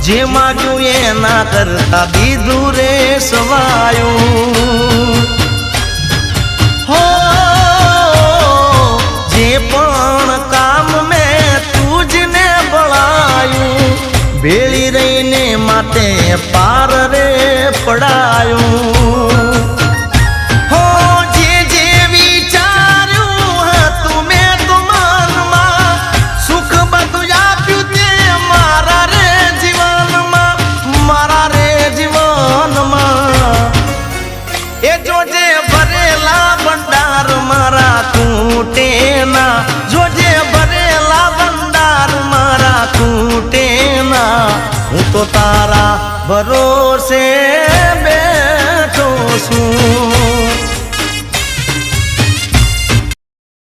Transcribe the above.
જે માગ્યું એના કરતા દીધું રે સવાયું હો જે પણ કામ મેં તુજને બળાયું ભેળી રહીને માતે પાર રે પડાયું હો જે જે વિચાર્યું હતું મેં તો મનમાં સુખ બધું આપ્યું તે મારા રે જીવનમાં એ જોજે ભરેલા ભંડાર મારા ખૂટે ના જોજે ભરેલા ભંડાર મારા ખૂટે ના હું તો તારા ભરોસે બેઠો છું